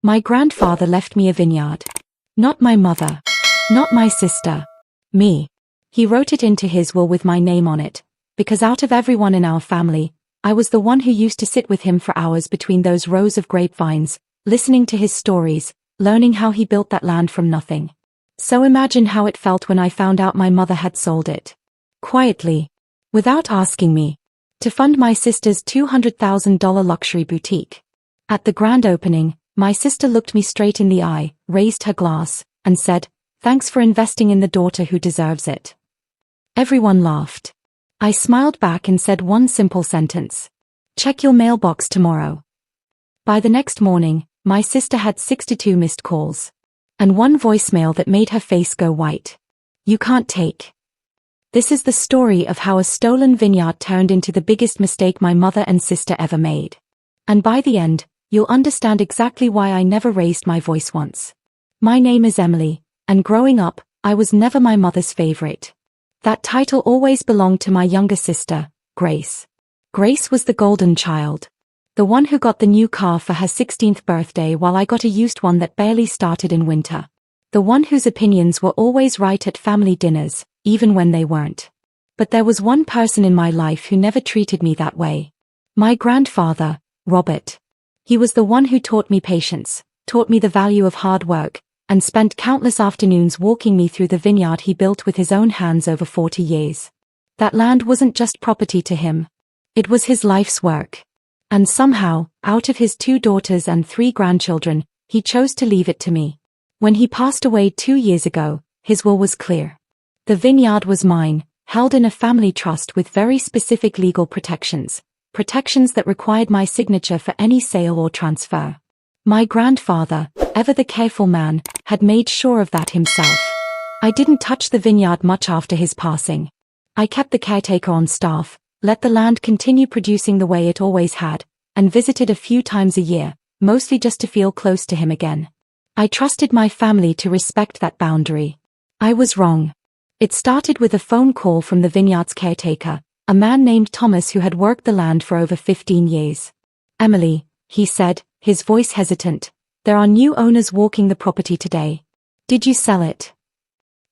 My grandfather left me a vineyard. Not my mother. Not my sister. Me. He wrote it into his will with my name on it, because out of everyone in our family, I was the one who used to sit with him for hours between those rows of grapevines, listening to his stories, learning how he built that land from nothing. So imagine how it felt when I found out my mother had sold it. Quietly. Without asking me. To fund my sister's $200,000 luxury boutique. At the grand opening, my sister looked me straight in the eye, raised her glass, and said, "Thanks for investing in the daughter who deserves it." Everyone laughed. I smiled back and said one simple sentence. "Check your mailbox tomorrow." By the next morning, my sister had 62 missed calls. And one voicemail that made her face go white. "You can't take." This is the story of how a stolen vineyard turned into the biggest mistake my mother and sister ever made. And by the end, you'll understand exactly why I never raised my voice once. My name is Emily, and growing up, I was never my mother's favorite. That title always belonged to my younger sister, Grace. Grace was the golden child. The one who got the new car for her 16th birthday while I got a used one that barely started in winter. The one whose opinions were always right at family dinners, even when they weren't. But there was one person in my life who never treated me that way. My grandfather, Robert. He was the one who taught me patience, taught me the value of hard work, and spent countless afternoons walking me through the vineyard he built with his own hands over 40 years. That land wasn't just property to him. It was his life's work. And somehow, out of his 2 daughters and 3 grandchildren, he chose to leave it to me. When he passed away 2 years ago, his will was clear. The vineyard was mine, held in a family trust with very specific legal protections that required my signature for any sale or transfer. My grandfather, ever the careful man, had made sure of that himself. I didn't touch the vineyard much after his passing. I kept the caretaker on staff, let the land continue producing the way it always had, and visited a few times a year, mostly just to feel close to him again. I trusted my family to respect that boundary. I was wrong. It started with a phone call from the vineyard's caretaker, a man named Thomas who had worked the land for over 15 years. "Emily," he said, his voice hesitant, "there are new owners walking the property today. Did you sell it?"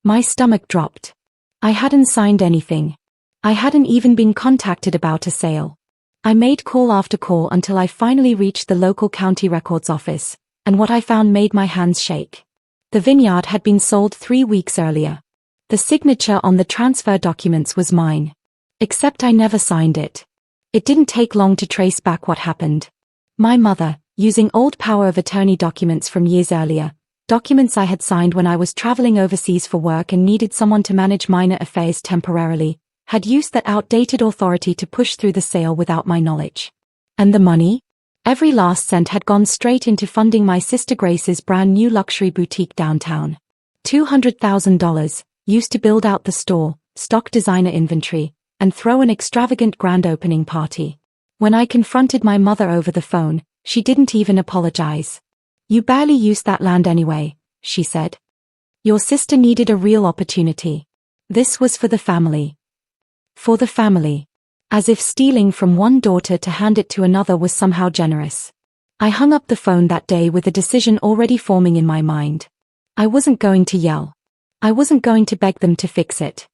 My stomach dropped. I hadn't signed anything. I hadn't even been contacted about a sale. I made call after call until I finally reached the local county records office, and what I found made my hands shake. The vineyard had been sold 3 weeks earlier. The signature on the transfer documents was mine. Except I never signed it. It didn't take long to trace back what happened. My mother, using old power of attorney documents from years earlier, documents I had signed when I was traveling overseas for work and needed someone to manage minor affairs temporarily, had used that outdated authority to push through the sale without my knowledge. And the money? Every last cent had gone straight into funding my sister Grace's brand new luxury boutique downtown. $200,000, used to build out the store, stock designer inventory, and throw an extravagant grand opening party. When I confronted my mother over the phone, she didn't even apologize. "You barely used that land anyway," she said. "Your sister needed a real opportunity. This was for the family." For the family. As if stealing from one daughter to hand it to another was somehow generous. I hung up the phone that day with a decision already forming in my mind. I wasn't going to yell. I wasn't going to beg them to fix it.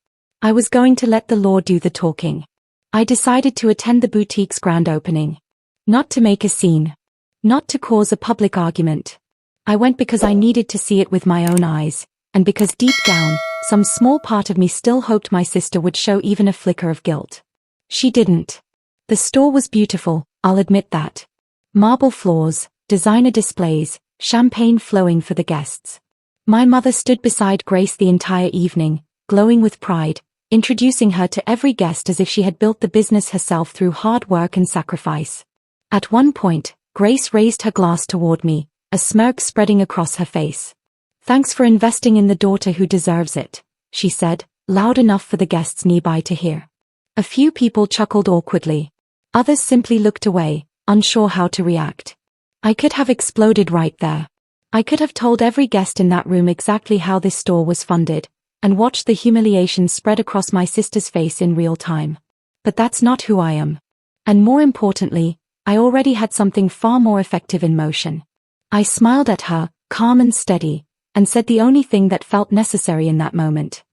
I was going to let the law do the talking. I decided to attend the boutique's grand opening. Not to make a scene. Not to cause a public argument. I went because I needed to see it with my own eyes, and because deep down, some small part of me still hoped my sister would show even a flicker of guilt. She didn't. The store was beautiful, I'll admit that. Marble floors, designer displays, champagne flowing for the guests. My mother stood beside Grace the entire evening, glowing with pride, introducing her to every guest as if she had built the business herself through hard work and sacrifice. At one point, Grace raised her glass toward me, a smirk spreading across her face. "Thanks for investing in the daughter who deserves it," she said, loud enough for the guests nearby to hear. A few people chuckled awkwardly. Others simply looked away, unsure how to react. I could have exploded right there. I could have told every guest in that room exactly how this store was funded, and watched the humiliation spread across my sister's face in real time. But that's not who I am. And more importantly, I already had something far more effective in motion. I smiled at her, calm and steady, and said the only thing that felt necessary in that moment.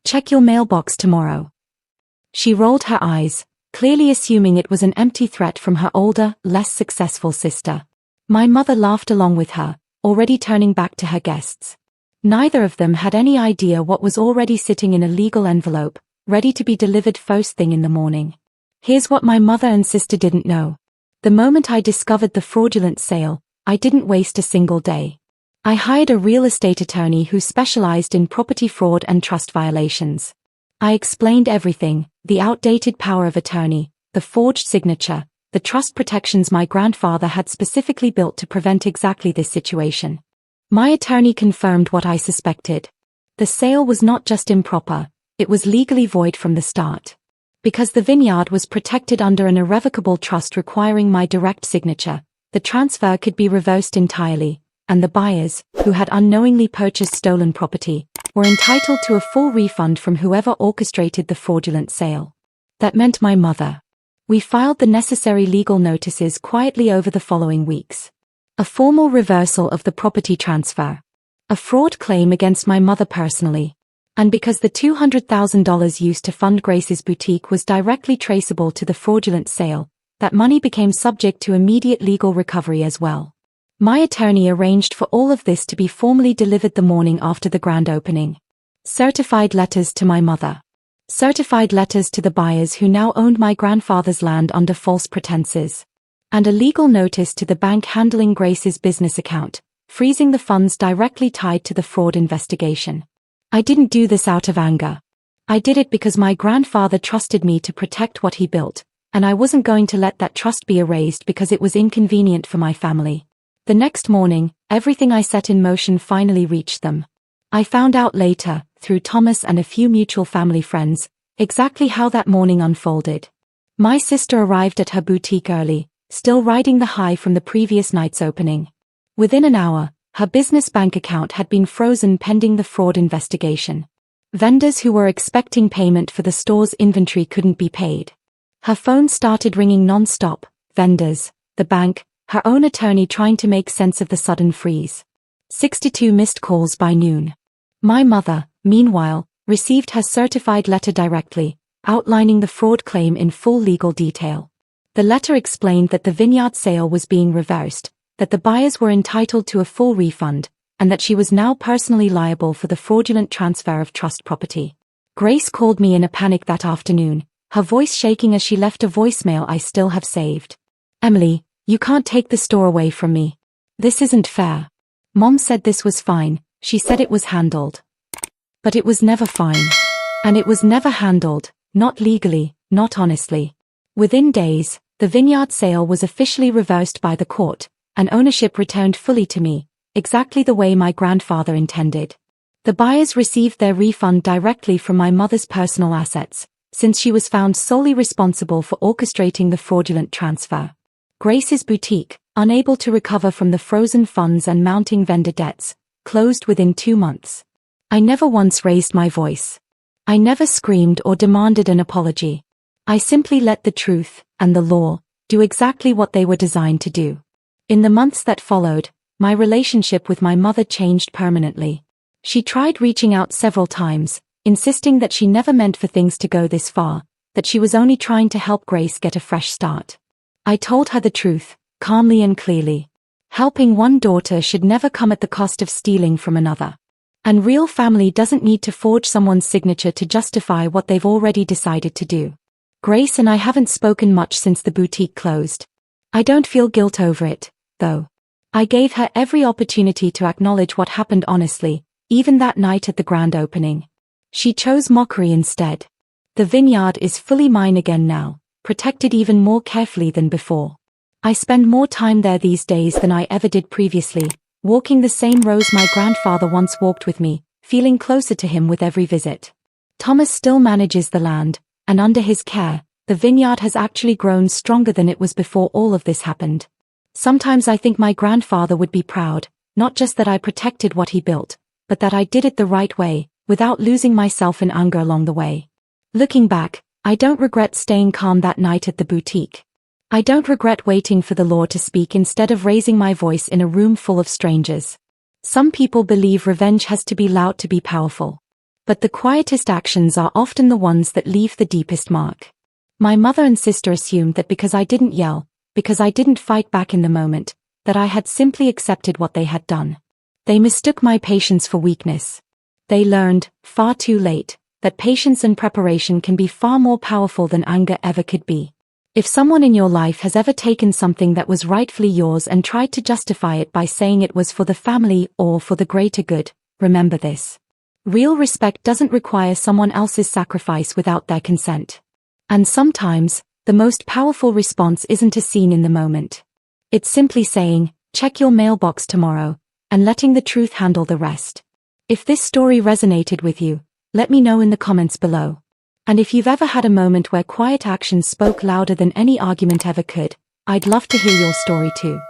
Check your mailbox tomorrow. She rolled her eyes, clearly assuming it was an empty threat from her older, less successful sister. My mother laughed along with her, already turning back to her guests. Neither of them had any idea what was already sitting in a legal envelope, ready to be delivered first thing in the morning. Here's what my mother and sister didn't know. The moment I discovered the fraudulent sale, I didn't waste a single day. I hired a real estate attorney who specialized in property fraud and trust violations. I explained everything: the outdated power of attorney, the forged signature, the trust protections my grandfather had specifically built to prevent exactly this situation. My attorney confirmed what I suspected. The sale was not just improper, it was legally void from the start. Because the Vineyard was protected under an irrevocable trust requiring my direct signature, the transfer could be reversed entirely, and the buyers, who had unknowingly purchased stolen property, were entitled to a full refund from whoever orchestrated the fraudulent sale. That meant my mother. We filed the necessary legal notices quietly over the following weeks. A formal reversal of the property transfer. A fraud claim against my mother personally. And because the $200,000 used to fund Grace's boutique was directly traceable to the fraudulent sale, that money became subject to immediate legal recovery as well. My attorney arranged for all of this to be formally delivered the morning after the grand opening. Certified letters to my mother. Certified letters to the buyers who now owned my grandfather's land under false pretenses. And a legal notice to the bank handling Grace's business account, freezing the funds directly tied to the fraud investigation. I didn't do this out of anger. I did it because my grandfather trusted me to protect what he built, and I wasn't going to let that trust be erased because it was inconvenient for my family. The next morning, everything I set in motion finally reached them. I found out later, through Thomas and a few mutual family friends, exactly how that morning unfolded. My sister arrived at her boutique early, still riding the high from the previous night's opening. Within an hour, her business bank account had been frozen pending the fraud investigation. Vendors who were expecting payment for the store's inventory couldn't be paid. Her phone started ringing non-stop: vendors, the bank, her own attorney trying to make sense of the sudden freeze. 62 missed calls by noon. My mother, meanwhile, received her certified letter directly, outlining the fraud claim in full legal detail. The letter explained that the Vineyard sale was being reversed, that the buyers were entitled to a full refund, and that she was now personally liable for the fraudulent transfer of trust property. Grace called me in a panic that afternoon, her voice shaking as she left a voicemail I still have saved. "Emily, you can't take the store away from me. This isn't fair. Mom said this was fine, she said it was handled. But it was never fine. And it was never handled, not legally, not honestly." Within days, the Vineyard sale was officially reversed by the court, and ownership returned fully to me, exactly the way my grandfather intended. The buyers received their refund directly from my mother's personal assets, since she was found solely responsible for orchestrating the fraudulent transfer. Grace's boutique, unable to recover from the frozen funds and mounting vendor debts, closed within 2 months. I never once raised my voice. I never screamed or demanded an apology. I simply let the truth, and the law, do exactly what they were designed to do. In the months that followed, my relationship with my mother changed permanently. She tried reaching out several times, insisting that she never meant for things to go this far, that she was only trying to help Grace get a fresh start. I told her the truth, calmly and clearly. Helping one daughter should never come at the cost of stealing from another. And real family doesn't need to forge someone's signature to justify what they've already decided to do. Grace and I haven't spoken much since the boutique closed. I don't feel guilt over it, though. I gave her every opportunity to acknowledge what happened honestly, even that night at the grand opening. She chose mockery instead. The Vineyard is fully mine again now, protected even more carefully than before. I spend more time there these days than I ever did previously, walking the same rows my grandfather once walked with me, feeling closer to him with every visit. Thomas still manages the land, and under his care, the Vineyard has actually grown stronger than it was before all of this happened. Sometimes I think my grandfather would be proud, not just that I protected what he built, but that I did it the right way, without losing myself in anger along the way. Looking back, I don't regret staying calm that night at the boutique. I don't regret waiting for the law to speak instead of raising my voice in a room full of strangers. Some people believe revenge has to be loud to be powerful. But the quietest actions are often the ones that leave the deepest mark. My mother and sister assumed that because I didn't yell, because I didn't fight back in the moment, that I had simply accepted what they had done. They mistook my patience for weakness. They learned, far too late, that patience and preparation can be far more powerful than anger ever could be. If someone in your life has ever taken something that was rightfully yours and tried to justify it by saying it was for the family or for the greater good, remember this. Real respect doesn't require someone else's sacrifice without their consent. And sometimes, the most powerful response isn't a scene in the moment. It's simply saying, check your mailbox tomorrow, and letting the truth handle the rest. If this story resonated with you, let me know in the comments below. And if you've ever had a moment where quiet action spoke louder than any argument ever could, I'd love to hear your story too.